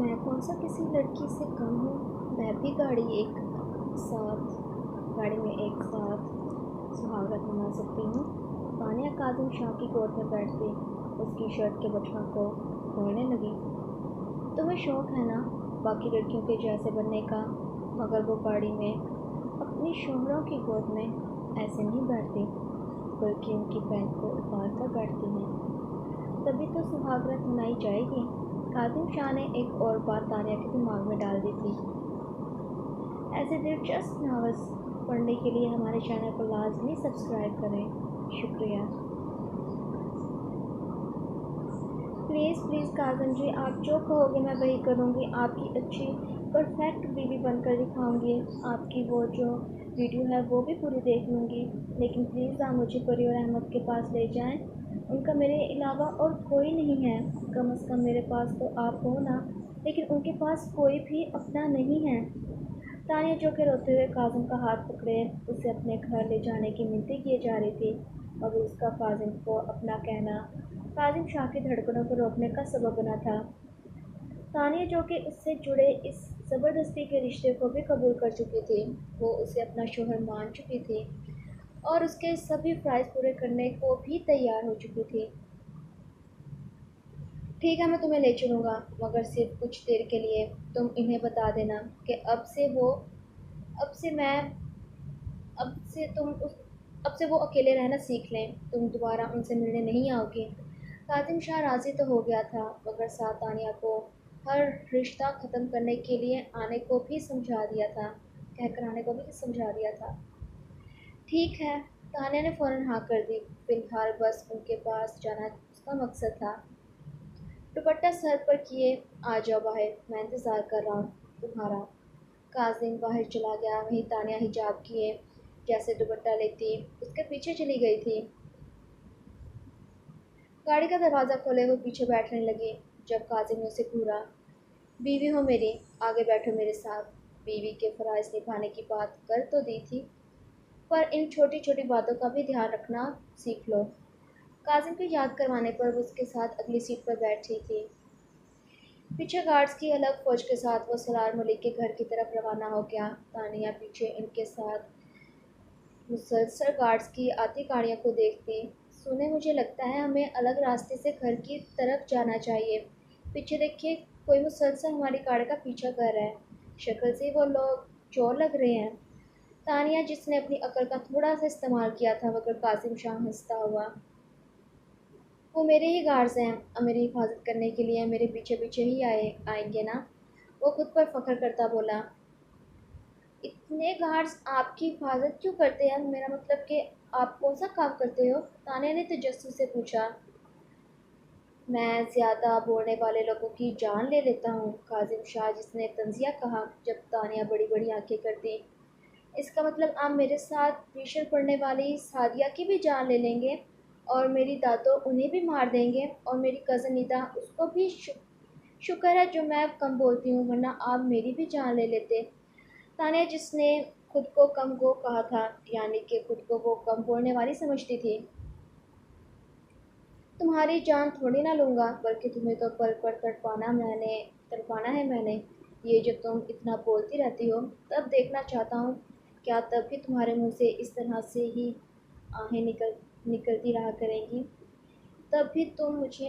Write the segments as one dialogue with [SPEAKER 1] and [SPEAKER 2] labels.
[SPEAKER 1] मैं कौन सा किसी लड़की से कम हूँ। मैं भी गाड़ी में एक साथ सुहागरात मना सकती हूँ। तानिया काज़िम शाह की गोद में बैठती उसकी शर्ट के बटनों को खोलने लगी। तुम्हें शौक है ना बाकी लड़कियों के जैसे बनने का, मगर वो गाड़ी में अपनी शोहरों की गोद में ऐसे नहीं बैठती, बल्कि उनकी पैंट को उतार कर बैठती हैं। तभी तो सुहागरात मनाई जाएगी। काज़िम शाह ने एक और बात तानिया के दिमाग में डाल दी थी। ऐसे दिलचस्प नॉवेल्स पढ़ने के लिए हमारे चैनल को लाजमी सब्सक्राइब करें। शुक्रिया। प्लीज़ काज़िम जी, आप जो कहोगे मैं वही करूँगी। आपकी अच्छी परफेक्ट बीवी बनकर दिखाऊँगी। आपकी वो जो वीडियो है वो भी पूरी देख लूँगी। लेकिन प्लीज़ आप मुझे परी और अहमद के पास ले जाएं। उनका मेरे अलावा और कोई नहीं है। कम से कम मेरे पास तो आप हो ना, लेकिन उनके पास कोई भी अपना नहीं है। तानिया जो कि रोते हुए काज़िम का हाथ पकड़े उसे अपने घर ले जाने की मिन्नतें किए जा रही थी, और उसका काज़िम को अपना कहना काज़िम शाह की धड़कनों को रोकने का सबब बना था। तानिया जो कि उससे जुड़े इस ज़बरदस्ती के रिश्ते को भी कबूल कर चुकी थी, वो उसे अपना शोहर मान चुकी थी और उसके सभी ख्वाहिश पूरे करने को भी तैयार हो चुकी थी। ठीक है, मैं तुम्हें ले चलूँगा, मगर सिर्फ कुछ देर के लिए। तुम इन्हें बता देना कि अब से मैं अब से तुम उस अब से वो अकेले रहना सीख लें। तुम दोबारा उनसे मिलने नहीं आओगे। काज़िम शाह राज़ी तो हो गया था, मगर साथ तानिया को हर रिश्ता ख़त्म करने के लिए आने को भी समझा दिया था, कहकर आने को भी समझा दिया था। ठीक है, तानिया ने फ़ौरन हाँ कर दी। फ़िलहाल बस उनके पास जाना उसका मकसद था। दुपट्टा सर पर किए आ जाओ बाहर, मैं इंतज़ार कर रहा हूँ तुम्हारा। काज़िम बाहर चला गया। वहीं तानिया हिजाब किए जैसे दुपट्टा लेती उसके पीछे चली गई थी। गाड़ी का दरवाज़ा खोले वो पीछे बैठने लगी। जब काज़िम ने उसे घूरा, बीवी हो मेरी, आगे बैठो मेरे साथ। बीवी के फ़राइज़ निभाने की बात कर तो दी थी, पर इन छोटी छोटी बातों का भी ध्यान रखना सीख लो। काज़िम को याद करवाने पर वो उसके साथ अगली सीट पर बैठी थी। पीछे गार्ड्स की अलग फौज के साथ वो सलार मलिक के घर की तरफ रवाना हो गया। तानिया पीछे इनके साथ मुसलसल गार्ड्स की आती गाड़ियों को देखती। सुने, मुझे लगता है हमें अलग रास्ते से घर की तरफ जाना चाहिए। पीछे देखिए, कोई मुसलसल हमारी कार का पीछा कर रहा है। शक्ल से वो लोग चोर लग रहे हैं। तानिया, जिसने अपनी अकल का थोड़ा सा इस्तेमाल किया था, मगर कासिम शाह हंसता हुआ, वो मेरे ही गार्ड्स हैं, अब मेरी हिफाजत करने के लिए मेरे पीछे पीछे ही आएंगे ना। वो खुद पर फख्र करता बोला। इतने गार्ड्स आपकी हिफाजत क्यों करते हैं? मेरा मतलब कि आप कौन सा काम करते हो? तानिया ने तजस्सुस से पूछा। मैं ज़्यादा बोलने वाले लोगों की जान ले लेता हूँ, काजिम शाह जिसने तंजिया कहा, जब तानिया बड़ी बड़ी आंखें करती। इसका मतलब आप मेरे साथ ट्यूशन पढ़ने वाली सादिया की भी जान ले लेंगे, और मेरी दादो उन्हें भी मार देंगे, और मेरी कज़न निदा उसको भी शुक्र है जो मैं कम बोलती हूँ, वरना आप मेरी भी जान ले लेते। तानिया, जिसने खुद को कम गो कहा था, यानी कि खुद को वो कम बोलने वाली समझती थी। तुम्हारी जान थोड़ी ना लूँगा, बल्कि तुम्हें तो पल पर तड़पाना है मैंने। ये जो तुम इतना बोलती रहती हो, तब देखना चाहता हूँ, क्या तब भी तुम्हारे मुंह से इस तरह से ही आहें निकलती रहा करेंगी? तब भी तुम मुझे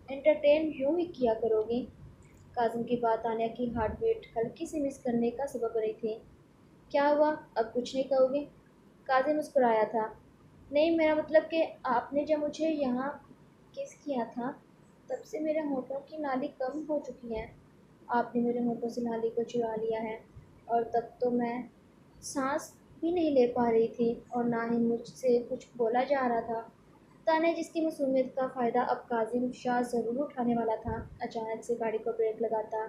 [SPEAKER 1] एंटरटेन यूँ ही किया करोगी। काज़िम की बात तानिया की हार्ट बीट हल्की सी मिस करने का सबब बनी थी। क्या हुआ, अब कुछ नहीं कहोगे? काज़िम मुस्कुराया था। नहीं, मेरा मतलब कि आपने जब मुझे यहाँ किस किया था, तब से मेरे होठों की नाली कम हो चुकी है। आपने मेरे होठों से नाली को चुरा लिया है, और तब तो मैं सांस भी नहीं ले पा रही थी, और ना ही मुझसे कुछ बोला जा रहा था। ताने, जिसकी मासूमियत का फ़ायदा अब काजिम शाह ज़रूर उठाने वाला था, अचानक से गाड़ी को ब्रेक लगाता।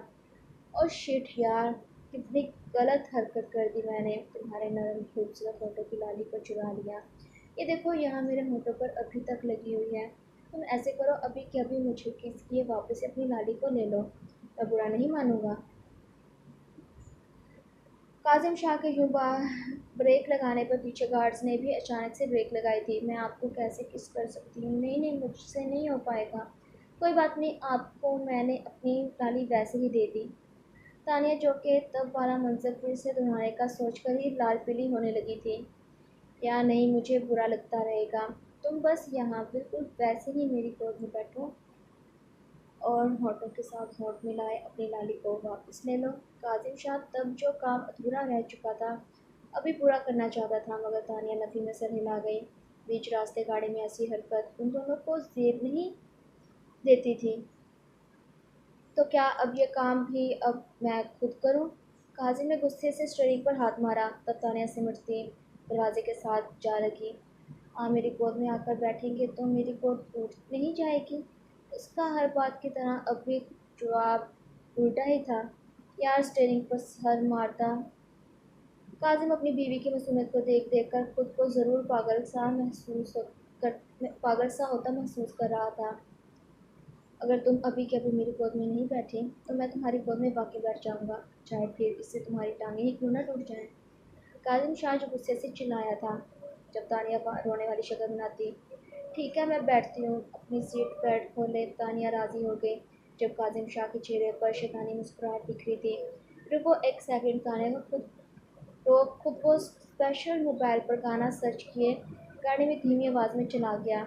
[SPEAKER 1] और शिट यार, कितनी गलत हरकत कर दी मैंने। तुम्हारे नरम खूबसूरत होठों की लाली को चुरा लिया। ये देखो, यहाँ मेरे होठों पर अभी तक लगी हुई है। तुम ऐसे करो, अभी के अभी मुझे किस किए वापस अपनी लाली को ले लो, मैं बुरा नहीं मानूंगा। काजिम शाह के यूँ ब्रेक लगाने पर पीछे गार्ड्स ने भी अचानक से ब्रेक लगाई थी। मैं आपको कैसे किस कर सकती हूँ? नहीं नहीं, मुझसे नहीं हो पाएगा। कोई बात नहीं, आपको मैंने अपनी डाली वैसे ही दे दी। तानिया, जो कि तब वाला मंजर फिर से दोहराने का सोचकर ही लाल पीली होने लगी थी। या नहीं, मुझे बुरा लगता रहेगा। तुम बस यहाँ बिल्कुल वैसे ही मेरी गोद में बैठो और होठों के साथ होठ मिलाए अपनी लाली को वापस ले लो। काजिम शाह तब जो काम अधूरा रह चुका था अभी पूरा करना चाहता था, मगर तानिया नफी में सर हिला गई। बीच रास्ते गाड़ी में ऐसी हरकत उन दोनों को जेब नहीं देती थी। तो क्या अब ये काम भी अब मैं खुद करूं? काजिम ने गुस्से से स्टीयरिंग पर हाथ मारा। तब तानिया सिमटती दरवाजे के साथ जा लगी। मेरी गोद में आकर बैठेंगे तो मेरी गोद टूट नहीं जाएगी? उसका हर बात की तरह अब भी जवाब उल्टा ही था। यार, स्टीयरिंग पर सर मारता काजिम अपनी बीवी की मासूमियत को देख देख कर खुद को ज़रूर पागल सा होता महसूस कर रहा था। अगर तुम अभी के अभी मेरी गोद में नहीं बैठे तो मैं तुम्हारी गोद में वाकई बैठ जाऊंगा, चाहे फिर इससे तुम्हारी टांगें ही क्यों न टूट जाएं। काजिम शाह जो गुस्से से चिल्लाया था जब तानिया रोने वाली शक्ल बनाती। ठीक है, मैं बैठती हूँ। अपनी सीट बेल्ट खोले तानिया राजी हो गई। जब काजिम शाह के चेहरे पर शैतानी मुस्कुराहट दिख रही थी। रुको एक सेकंड, तानिया को खुद को स्पेशल मोबाइल पर गाना सर्च किए गाड़ी में धीमी आवाज़ में चला गया।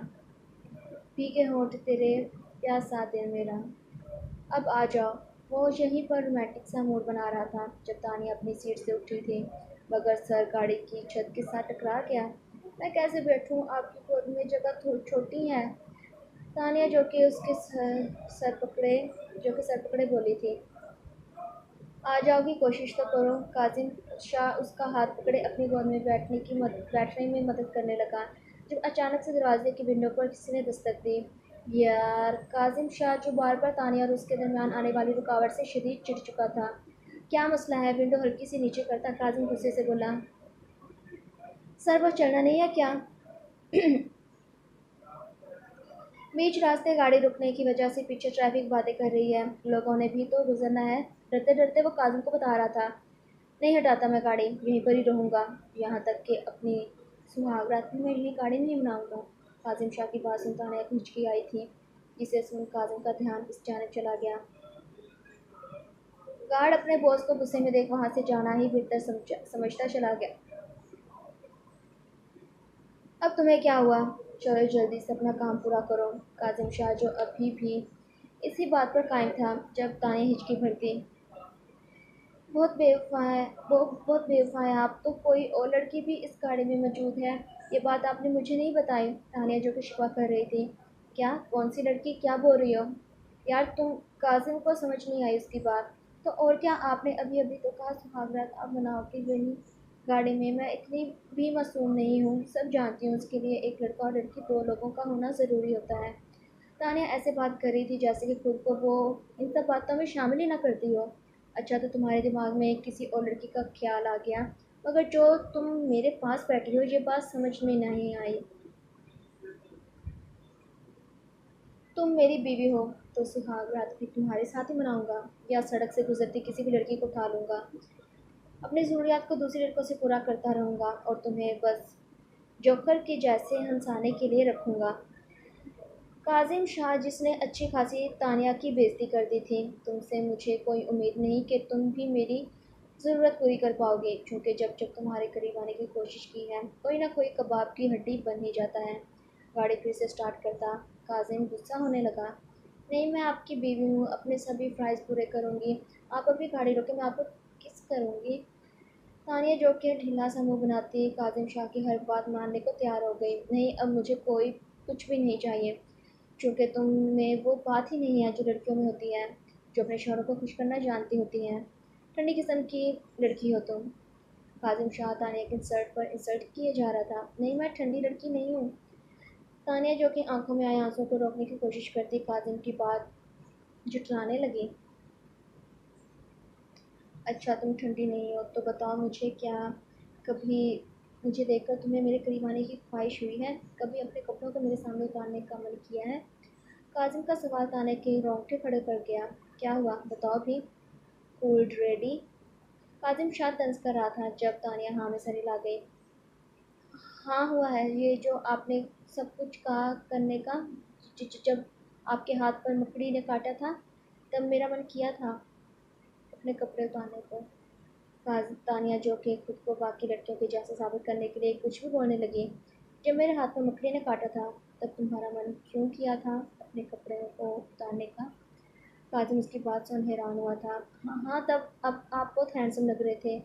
[SPEAKER 1] भीगे होंठ तेरे प्यासा दिल मेरा, अब आ जाओ। वो यहीं पर रोमांटिक सा मूड बना रहा था जब तानिया अपनी सीट से उठी थी, मगर सर गाड़ी की छत के साथ टकरा गया। मैं कैसे बैठूं? आपकी गोद में जगह छोटी है। तानिया जो कि सर पकड़े बोली थी। आ जाओगी, कोशिश तो करो। काजिम शाह उसका हाथ पकड़े अपनी गोद में बैठने में मदद करने लगा जब अचानक से दरवाजे की विंडो पर किसी ने दस्तक दी। यार, काजिम शाह जो बार बार तानिया और उसके दरमियान आने वाली रुकावट से शदीद चिढ़ चुका था। क्या मसला है? विंडो हल्की सी नीचे करता काजिम गुस्से से बोला। सर वो चढ़ना नहीं है क्या? बीच रास्ते गाड़ी रुकने की वजह से पीछे ट्रैफिक बातें कर रही है, लोगों ने भी तो गुजरना है। डरते डरते वो काजिम को बता रहा था। नहीं हटाता मैं गाड़ी, यहीं पर ही रहूँगा, यहाँ तक कि अपनी सुहाग रात में मैं यहीं गाड़ी नहीं बनाऊँगा। काजिम शाह की बात सुनता ने एक हिचकी आई थी, जिसे सुन काजिम का ध्यान इस जानिब चला गया। गार्ड अपने बॉस को गुस्से में देख वहाँ से जाना ही बेहतर समझता चला गया। अब तुम्हें क्या हुआ? चलो जल्दी से अपना काम पूरा करो। काजिम शाह जो अभी भी इसी बात पर कायम था जब ताने हिचकी भरती। बहुत बेवफा है आप तो। कोई और लड़की भी इस गाड़ी में मौजूद है? ये बात आपने मुझे नहीं बताई। तानिया जो कि शिकवा कर रही थी। क्या? कौन सी लड़की? क्या बोल रही हो? यार, तुम काजिम को समझ नहीं आई उसकी बात। तो और क्या, आपने अभी अभी तो कहा सुहागरात आप मनाओगे वही गाड़ी में। मैं इतनी भी मासूम नहीं हूँ, सब जानती हूँ उसके लिए एक लड़का और लड़की दो लोगों का होना ज़रूरी होता है। तानिया ऐसे बात कर रही थी जैसे कि खुद को वो इन सब बातों में शामिल ही ना करती हो। अच्छा, तो तुम्हारे दिमाग में किसी और लड़की का ख्याल आ गया, मगर जो तुम मेरे पास बैठी हो ये बात समझ में नहीं आई। तुम मेरी बीवी हो तो सुहाग रात भी तुम्हारे साथ ही मनाऊंगा, या सड़क से गुजरती किसी भी लड़की को उठा लूंगा, अपनी ज़रूरियात को दूसरी लड़कों से पूरा करता रहूंगा और तुम्हें बस जोकर के जैसे हंसाने के लिए रखूंगा। काजिम शाह, जिसने अच्छी खासी तानिया की बेइज्जती कर दी थी। तुमसे मुझे कोई उम्मीद नहीं कि तुम भी मेरी ज़रूरत पूरी कर पाओगे, क्योंकि जब जब तुम्हारे करीब आने की कोशिश की है कोई ना कोई कबाब की हड्डी बन ही जाता है। गाड़ी फिर से स्टार्ट करता काजिम गुस्सा होने लगा। नहीं, मैं आपकी बीवी हूँ, अपने सभी फ़्राइज़ पूरे करूँगी। आप अभी गाड़ी रोके, मैं आपको किस करूँगी। तानिया जो कि ढीला सा मुंह बनाती काजिम शाह की हर बात मानने को तैयार हो गई। नहीं, अब मुझे कोई कुछ भी नहीं चाहिए, क्योंकि तुम में वो बात ही नहीं है जो लड़कियों में होती है, जो अपने शौहरों को खुश करना जानती होती हैं। ठंडी किस्म की लड़की हो तुम। काजिम शाह तानिया के इंसल्ट पर इंसल्ट किए जा रहा था। नहीं, मैं ठंडी लड़की नहीं हूँ। तानिया जो कि आंखों में आए आंसू को रोकने की कोशिश करती काजिम की बात जुटलाने लगी। अच्छा, तुम ठंडी नहीं हो तो बताओ मुझे, क्या कभी मुझे देखकर तुम्हें मेरे करीब आने की ख्वाहिश हुई है? कभी अपने कपड़ों को मेरे सामने उतारने का मन किया है? काजिम का सवाल ताने के रोंगटे खड़े कर गया। क्या हुआ, बताओ भी। Cold ready? काजिम शाह तंज कर रहा था जब तानिया हाँ में सर हिला गई। हाँ हुआ है, ये जो आपने सब कुछ कहा करने का। जब آپ کے ہاتھ پر مکڑی نے کاٹا تھا تب میرا من کیا تھا اپنے کپڑے اتارنے کو۔ تانیہ جو کہ خود کو باقی لڑکیوں کے جیسا ثابت کرنے کے لیے کچھ بھی بولنے لگی، جب میرے ہاتھ پر مکڑی نے کاٹا تھا تب تمہارا من کیوں کیا تھا اپنے کپڑے کو اتارنے کا؟ کاظم اس کی بات سن حیران ہوا تھا۔ ہاں ہاں، تب اب آپ بہت ہینڈسم لگ رہے تھے،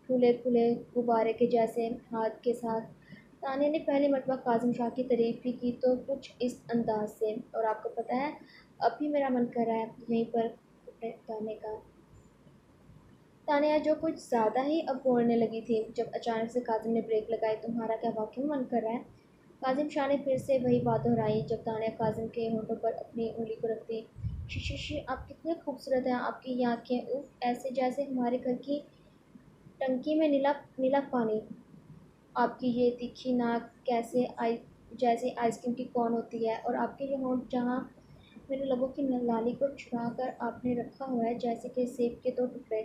[SPEAKER 1] پھولے پھولے غبارے کے جیسے ہاتھ کے ساتھ۔ تانیہ نے پہلی مرتبہ کاظم شاہ کی تعریف بھی کی تو کچھ اس انداز سے، اور آپ کو پتہ ہے اب بھی میرا من کر رہا ہے یہیں پر کپڑے اتارنے کا۔ تانیہ جو کچھ زیادہ ہی اب بولنے لگی تھی جب اچانک سے کاظم نے بریک لگائی۔ تمہارا کیا واقعی من کر رہا ہے؟ کاظم شاہ نے پھر سے وہی بات دہرائی جب تانیہ کاظم کے ہونٹوں پر اپنی انگلی کو رکھتی۔ شی آپ کتنے خوبصورت ہیں، آپ کی یہ آنکھیں اف ایسے جیسے ہمارے گھر کی ٹنکی میں نیلا نیلا پانی، آپ کی یہ تیکھی ناک جیسے آئس کریم کی کون ہوتی ہے، اور آپ کے یہ ہونٹ جہاں میرے لبوں کی لالی کو چھڑا کر آپ نے رکھا ہوا ہے جیسے کہ سیب کے 2 ٹکڑے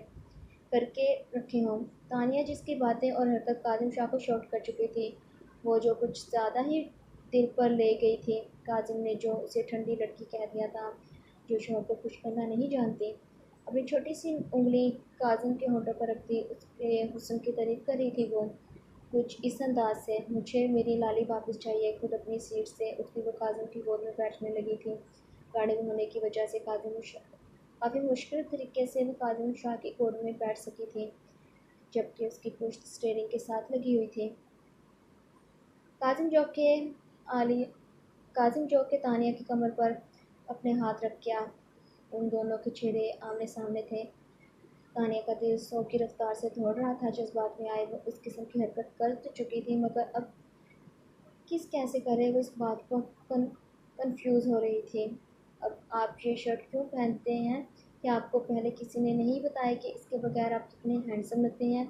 [SPEAKER 1] کر کے رکھے ہوں۔ تانیہ جس کی باتیں اور حرکت کاظم شاہ کو شاک کر چکی تھی، وہ جو کچھ زیادہ ہی دل پر لے گئی تھی۔ کاظم نے جو اسے ٹھنڈی لڑکی کہہ دیا تھا جو شوہر کو خوش کرنا نہیں جانتی، اپنی چھوٹی سی انگلی کاظم کے ہونٹوں پر رکھتی اس کے حسن کی تعریف کر رہی تھی وہ کچھ اس انداز سے، مجھے میری لالی واپس چاہیے۔ خود اپنی سیٹ سے اٹھتی وہ کاظم کی گود میں بیٹھنے لگی تھی۔ گاڑی میں ہونے کی وجہ سے کافی مشکل طریقے سے وہ کاظم شاہ کی گود میں بیٹھ سکی تھی، جبکہ اس کی پشت اسٹیئرنگ کے ساتھ لگی ہوئی تھی۔ کاظم جو کہ عالی کاظم جو کہ تانیہ کی کمر پر اپنے ہاتھ رکھ گیا، ان دونوں کے چہرے آمنے سامنے تھے۔ تانیہ کا دل 100 کی رفتار سے دوڑ رہا تھا۔ جذبات میں آئے وہ اس قسم کی حرکت کر تو چکی تھی، مگر اب کیسے کرے وہ اس بات کو کنفیوز ہو رہی تھی۔ اب آپ یہ شرٹ کیوں پہنتے ہیں؟ کیا آپ کو پہلے کسی نے نہیں بتایا کہ اس کے بغیر آپ کتنے ہینڈسم لگتے ہیں؟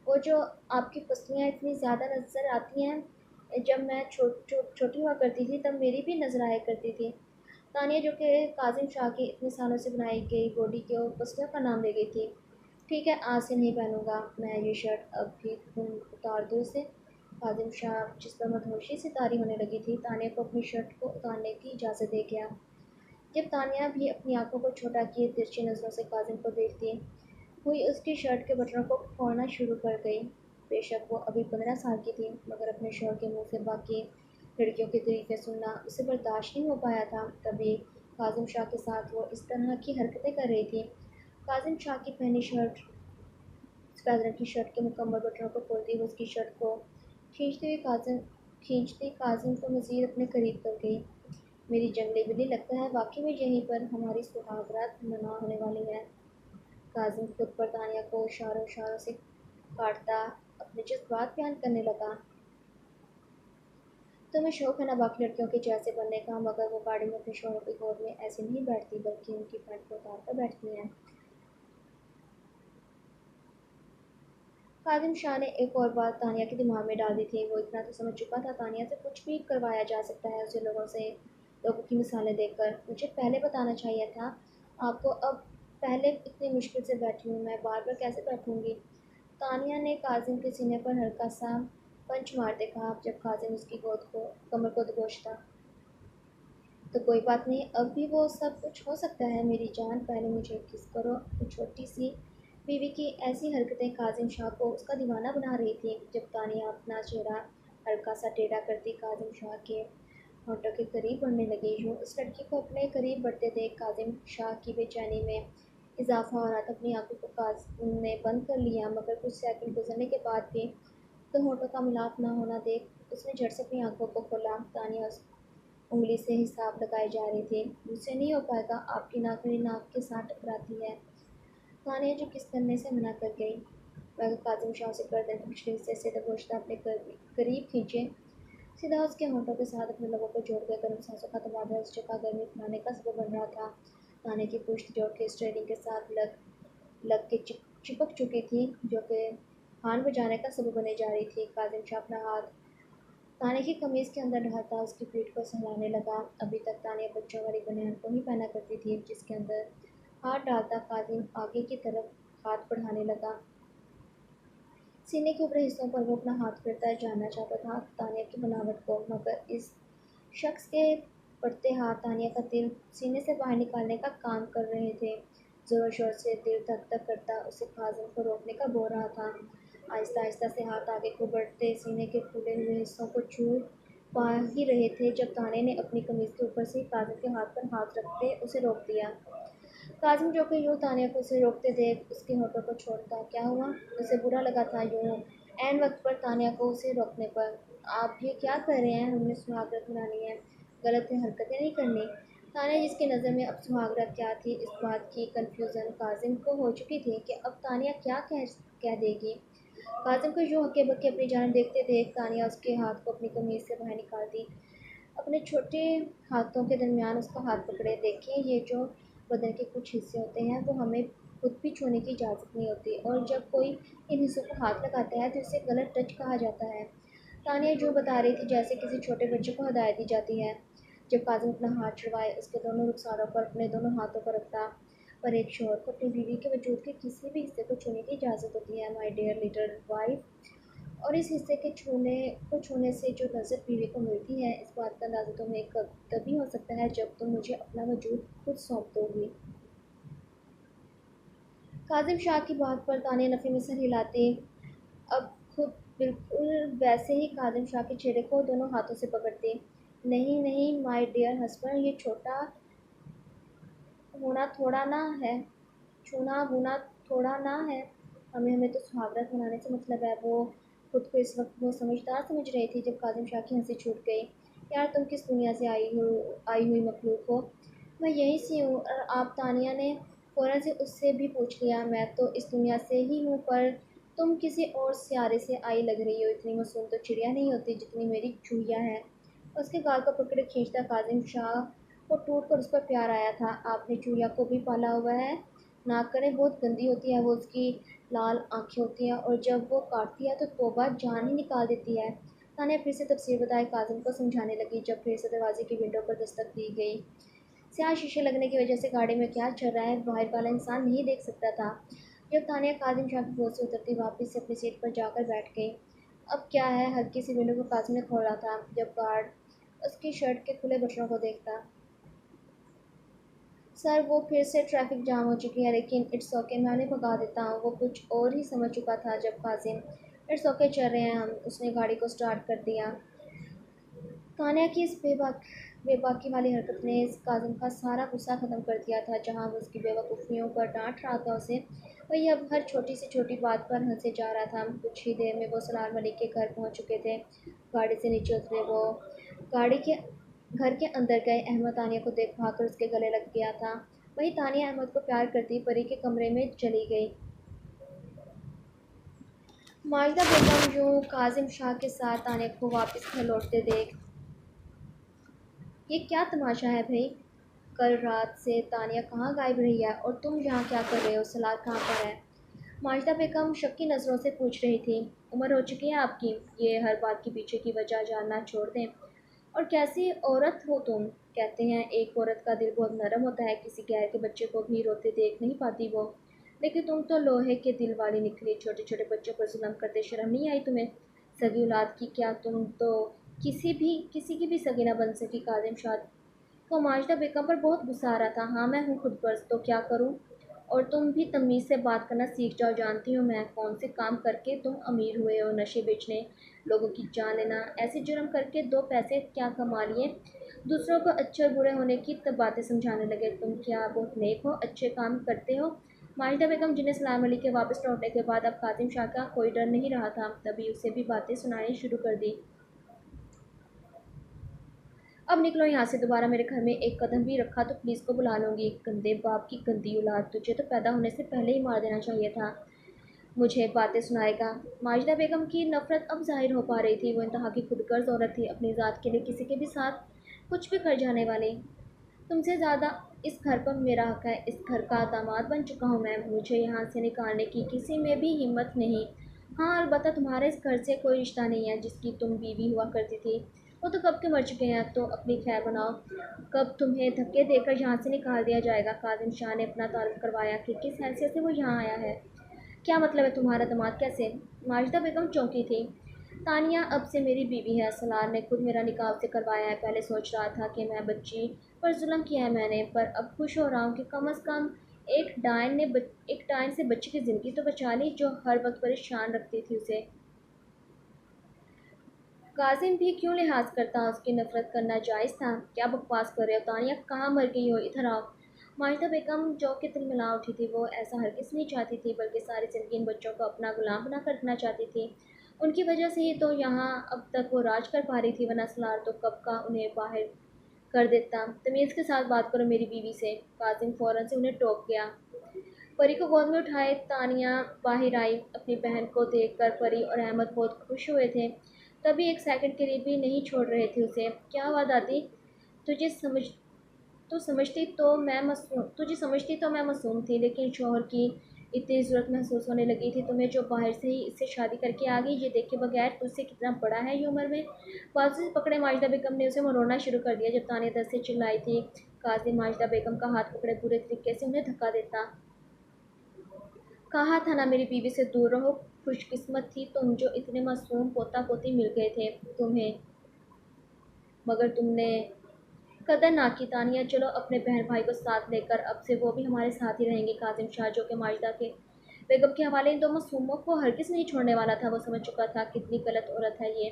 [SPEAKER 1] وہ جو آپ کی پسلیاں اتنی زیادہ نظر آتی ہیں، جب میں چھوٹی ہوا کرتی تھی تب میری بھی نظر آیا کرتی تھی۔ تانیہ جو کہ کاظم شاہ کی اتنے سالوں سے بنائی گئی باڈی کے پسلیوں کا نام لے گئی تھی۔ ٹھیک ہے، آج سے نہیں پہنوں گا میں یہ شرٹ، اب بھی تم اتار دو اسے۔ کاظم شاہ جس پر مدہوشی سے طاری ہونے لگی تھی، تانیہ کو اپنی شرٹ کو اتارنے کی اجازت دے گیا۔ جب تانیہ بھی اپنی آنکھوں کو چھوٹا کیے ترچھی نظروں سے کاظم کو دیکھتی ہوئی اس کی شرٹ کے بٹنوں کو کھولنا شروع کر گئی۔ بے شک وہ ابھی 15 سال کی تھی، مگر اپنے شوہر کے منہ سے باقی لڑکیوں کی تعریفیں سننا اسے برداشت نہیں ہو پایا تھا۔ کبھی کاظم شاہ کے ساتھ وہ اس طرح کی حرکتیں کر رہی تھی۔ کاظم شاہ کی پہنی شرٹ، سفید رنگ کی شرٹ کے مکمل بٹنوں کو کھولتی وہ اس کی شرٹ کو کھینچتی کاظم کو مزید اپنے قریب کر گئی۔ میری جنگلی بلی، لگتا ہے واقعی میں یہیں پر ہماری سہاگرات منا ہونے والی ہے۔ کاظم خود پر تانیہ کو اشاروں سے کاٹتا اپنے جذبات بیان کرنے لگا۔ تمہیں شوق ہے نا باقی لڑکیوں کے جیسے بننے کا، مگر وہ گاڑی میں اپنے شوہر کی گود میں ایسے نہیں بیٹھتی بلکہ ان کی پینٹ کو اتار کر بیٹھتی ہیں۔ کاظم شاہ نے ایک اور بات تانیہ کے دماغ میں ڈال دی تھی۔ وہ اتنا تو سمجھ چکا تھا تانیہ سے کچھ بھی کروایا جا سکتا ہے اسے لوگوں کی مثالیں دیکھ کر۔ مجھے پہلے بتانا چاہیے تھا آپ کو، اب پہلے اتنی مشکل سے بیٹھی ہوں، میں بار بار کیسے بیٹھوں گی؟ تانیہ نے کاظم کے سینے پر ہلکا سا پنچ مارتے کہا جب کاظم اس کی کمر کو دبوچتا۔ تو کوئی بات نہیں، اب بھی وہ سب کچھ ہو سکتا ہے میری جان، پہلے مجھے کس کرو۔ اپنی چھوٹی سی بیوی کی ایسی حرکتیں کاظم شاہ کو اس کا دیوانہ بنا رہی تھی۔ جب تانیہ اپنا چہرہ ہلکا سا ٹیڑھا کرتی کاظم شاہ کے ہونٹوں کے قریب بڑھنے لگی، یوں اس لڑکی کو اپنے قریب بڑھتے دیکھ کاظم شاہ کی بے چینی میں اضافہ ہو رہا تھا۔ اپنی آنکھوں کو کاظم نے بند کر لیا، مگر کچھ سیکنڈ گزرنے کے بعد بھی تو ہونٹوں کا ملاپ نہ ہونا دیکھ اس نے جھٹ سے اپنی آنکھوں کو کھولا۔ تانیہ اس انگلی سے حساب لگائے جا رہی تھی۔ مجھ سے نہیں ہو پائے گا، آپ کی ناک میری ناک کے ساتھ ٹکراتی ہے۔ تانیہ جو کس کرنے سے منع کر گئی، مگر کاظم شاہ اسے گردن کے پچھلے حصے سے دبوچتا اپنے قریب کھینچے سیدھا اس کے ہونٹوں کے ساتھ اپنے لبوں کو جوڑ کے گرم سانسوں کا تبادلہ اس جگہ گرمی پھیلانے کا سبب بن رہا تھا۔ تانیہ کی پشت جو کہ اسٹیئرنگ کے ساتھ لگ کے چپک چکی تھی، جو کہ ہارن بجانے کا سبب بنے جا رہی تھی۔ کاظم شاہ اپنا ہاتھ تانیہ کی قمیض کے اندر ڈالتا اس کی پیٹھ کو سہلانے لگا۔ ابھی تک تانیہ بچوں والی بنیان کو ہی پہنا کرتی تھی، جس کے اندر ہاتھ ڈالتا کاظم آگے کی طرف ہاتھ بڑھانے لگا۔ سینے کے اوپری حصوں پر وہ اپنا ہاتھ پھرتا جاننا چاہتا تھا تانیہ کی بناوٹ کو، مگر اس شخص کے पड़ते हाथ तानिया का दिल सीने से बाहर निकालने का काम कर रहे थे। ज़ोर शोर से दिल धक धक करता उसे काजल को रोकने का बो रहा था। आहिस्ता आहिस्ता से हाथ आगे को बढ़ते सीने के फूले हुए हिस्सों को छू पा ही रहे थे जब ताने ने अपनी कमीज के ऊपर से काजल के हाथ पर हाथ रखते उसे रोक दिया। काजिम जो कि यूँ तानिया को उसे रोकते देख उसके होठों को छोड़ता। क्या हुआ? उसे बुरा लगा था यूँ ऐन वक्त पर तानिया को उसे रोकने पर। आप ये क्या कर रहे हैं? हमने सुहागरात मनानी है, गलत हरकतें नहीं करनी। तानिया जिसकी नज़र में अब सुहागरात क्या थी इस बात की कन्फ्यूज़न काजिम को हो चुकी थी कि अब तानिया क्या कह देगी। काजिम को यूँ हक्के बक्के अपनी जान देखते देख तानिया उसके हाथ को अपनी कमीज़ से बाहर निकालती अपने छोटे हाथों के दरमियान उसका हाथ पकड़े। देखिए ये जो बदन के कुछ हिस्से होते हैं वो हमें खुद भी छूने की इजाज़त नहीं होती और जब कोई इन हिस्सों को हाथ लगाता है तो इसे गलत टच कहा जाता है। तानिया जो बता रही थी जैसे किसी छोटे बच्चे को हदायत दी जाती है। जब काजिम अपना हाथ छुड़वाए उसके दोनों रुखसारों पर अपने दोनों हाथों पर रखता। पर एक शौहर को अपनी बीवी के वजूद के किसी भी हिस्से को छूने की इजाज़त होती है माय डियर लिटिल वाइफ। और इस हिस्से के छूने से जो लज़्ज़त बीवी को मिलती है इस बात का अंदाज़ा तुम्हें कब तभी हो सकता है जब तुम मुझे अपना वजूद खुद सौंप दोगी। काजिम शाह की बात पर ताने नफ़ी में सर हिलाते अब खुद बिल्कुल वैसे ही काजिम शाह के चेहरे को दोनों हाथों से पकड़ते। नहीं नहीं माय डियर हस्बैंड, ये छोटा होना थोड़ा ना है, छूना होना थोड़ा ना है। हमें हमें तो सुहागरात मनाने से मतलब है। वो खुद को इस वक्त वो समझदार समझ रही थी जब काजिम शाह की हंसी छूट गई। यार तुम किस दुनिया से आई हुई मखलूक हो? मैं यहीं से हूँ। और आप? तानिया ने फ़ौरन से उससे भी पूछ लिया। मैं तो इस दुनिया से ही हूँ पर तुम किसी और सियारे से आई लग रही हो। इतनी मासूम तो चिड़िया नहीं होती जितनी मेरी चूहिया है। उसके गाल को पकड़े खींचता काजिम शाह को टूट कर उस पर प्यार आया था। आपने चूहिया को भी पाला हुआ है? नाकरें बहुत गंदी होती है वो, उसकी लाल आँखें होती हैं और जब वो काटती है तो तौबा जान ही निकाल देती है। तानिया फिर से तफसीर बताए काजिम को समझाने लगी जब फिर से दरवाजे की विंडो पर दस्तक दी गई। स्याह शीशे लगने की वजह से गाड़ी में क्या चल रहा है बाहर वाला इंसान नहीं देख सकता था। जब तानिया काजिम शाह की गोद से उतरती वापस से अपनी सीट पर जाकर बैठ गई। अब क्या है? हल्की सी विंडो को काजिम ने खोला था जब गार्ड उसकी शर्ट के खुले बटनों को देखता। सर वो फिर से ट्रैफिक जाम हो चुकी है लेकिन इट्स ओके, मैं उन्हें भगा देता हूँ। वो कुछ और ही समझ चुका था जब काजिम इट्स ओके चल रहे हैं हम, उसने गाड़ी को स्टार्ट कर दिया। तानिया की इस बेबाकी वाली हरकत ने इस काजिम का सारा गुस्सा ख़त्म कर दिया था। जहाँ वो उसकी बेवकूफ़ियों पर डांट रहा था उसे, वही अब हर छोटी से छोटी बात पर हंसे जा रहा था। कुछ ही देर में वो सलार मलिक के घर पहुँच चुके थे। गाड़ी से नीचे उतरे वो गाड़ी के घर के अंदर गए। अहमद तानिया को देख भागकर उसके गले लग गया था। वही तानिया अहमद को प्यार करती परी के कमरे में चली गई। माजिदा बेगम यूँ काजिम शाह के साथ तानिया को वापस घर लौटते देख, ये क्या तमाशा है भाई? कल रात से तानिया कहाँ गायब रही है और तुम यहाँ क्या कर रहे हो? सलार कहाँ पर है? माजिदा बेगम शक्की नज़रों से पूछ रही थी। उम्र हो चुकी है आपकी, ये हर बात के पीछे की वजह जानना छोड़ दें। और कैसी औरत हो तुम? कहते हैं एक औरत का दिल बहुत नरम होता है, किसी गैर के बच्चे को भी रोते देख नहीं पाती वो। लेकिन तुम तो लोहे के दिल वाली निकली। छोटे छोटे बच्चों पर जुल्म करते शर्म नहीं आई तुम्हें? सगी औलाद की क्या तुम तो किसी की भी सगी ना बन सकी। काजिम शाह को माजिदा बेगम पर बहुत गुस्सा आ रहा था। हाँ मैं हूँ खुद गर्ज तो क्या करूँ? और तुम भी तमीज़ से बात करना सीख जाओ। जानती हूँ मैं कौन से काम करके तुम अमीर हुए हो। नशे बेचने, लोगों की जान लेना, ऐसे जुर्म करके दो पैसे क्या कमा लिए। दूसरों को अच्छे और बुरे होने की तब बातें समझाने लगे। तुम क्या बहुत नेक हो, अच्छे काम करते हो? माजिदा बेगम जिन्हें सलाम अली के वापस लौटने के बाद अब काजिम शाह का कोई डर नहीं रहा था, तभी उसे भी बातें सुनानी शुरू कर दी। अब निकलो यहाँ से, दोबारा मेरे घर में एक कदम भी रखा तो पुलिस को बुला लूँगी। गंदे बाप की गंदी औलाद, तुझे तो पैदा होने से पहले ही मार देना चाहिए था। मुझे बातें सुनाएगा? माजिदा बेगम की नफ़रत अब ज़ाहिर हो पा रही थी। वो इंतहा की खुदगर्ज़ औरत थी, अपनी ज़ात के लिए किसी के भी साथ कुछ भी कर जाने वाली। तुमसे ज़्यादा इस घर पर मेरा हक है। इस घर का दामाद बन चुका हूँ मैं, मुझे यहाँ से निकालने की किसी में भी हिम्मत नहीं। हाँ अलबत्ता तुम्हारे इस घर से कोई रिश्ता नहीं है जिसकी तुम बीवी हुआ करती थी। वो तो कब के मर चुके हैं। तो अपनी खैर बनाओ, कब तुम्हें धक्के देकर यहाँ से निकाल दिया जाएगा। काजिम शाह ने अपना तारुफ करवाया कि किस हैसियत से वो यहाँ आया है। क्या मतलब है तुम्हारा दामाद कैसे? माजिदा बेगम चौंकी थी। تانیہ اب سے میری بیوی ہے، سلار نے خود میرا نکاح سے کروایا ہے۔ پہلے سوچ رہا تھا کہ میں بچی پر ظلم کیا ہے میں نے، پر اب خوش ہو رہا ہوں کہ کم از کم ایک ڈائن سے بچی کی زندگی تو بچا لی جو ہر وقت پریشان رکھتی تھی اسے۔ کاظم بھی کیوں لحاظ کرتا، اس کی نفرت کرنا جائز تھا؟ کیا بکواس کر رہے ہو تانیہ، کہاں مر گئی ہو، ادھر آؤ۔ ماجدہ بیگم جو کہ تلملا اٹھی تھی، وہ ایسا ہرگز نہیں چاہتی تھی، بلکہ ساری زندگی ان بچوں کو اپنا غلام بنا کر رکھنا چاہتی تھی۔ ان کی وجہ سے ہی تو یہاں اب تک وہ راج کر پا رہی تھی، ورنہ سلار تو کب کا انہیں باہر کر دیتا۔ تمیز کے ساتھ بات کرو میری بیوی سے۔ کاظم فوراً سے انہیں ٹوک گیا۔ پری کو گود میں اٹھائے تانیہ باہر آئی۔ اپنی بہن کو دیکھ کر پری اور احمد بہت خوش ہوئے تھے، تبھی ایک سیکنڈ کے لیے بھی نہیں چھوڑ رہے تھے اسے۔ کیا ہوا دادی؟ تجھے سمجھ تجھے سمجھتی تو میں معصوم تھی، لیکن شوہر کی اتنی ضرورت محسوس ہونے لگی تھی تمہیں، جو باہر سے ہی اس سے شادی کر کے آ گئی، یہ دیکھے بغیر تجھ سے کتنا بڑا ہے یہ عمر میں۔ بازو سے پکڑے ماجدہ بیگم نے اسے مروڑنا شروع کر دیا جب تانیہ دست سے چلائی تھی۔ کاظم ماجدہ بیگم کا ہاتھ پکڑے برے طریقے سے انہیں دھکا دیتا۔ کہا تھا نا میری بیوی سے دور رہو، خوش قسمت تھی تم جو اتنے معصوم پوتا پوتی مل گئے تھے تمہیں، مگر تم نے قدر نہ کی۔ تانیہ چلو اپنے بہن بھائی کو ساتھ لے کر، اب سے وہ بھی ہمارے ساتھ ہی رہیں گے۔ کاظم شاہ جو کہ ماجدہ کے بیگم کے حوالے ان دو معصوموں کو ہرگز نہیں چھوڑنے والا تھا، وہ سمجھ چکا تھا کتنی غلط عورت ہے یہ،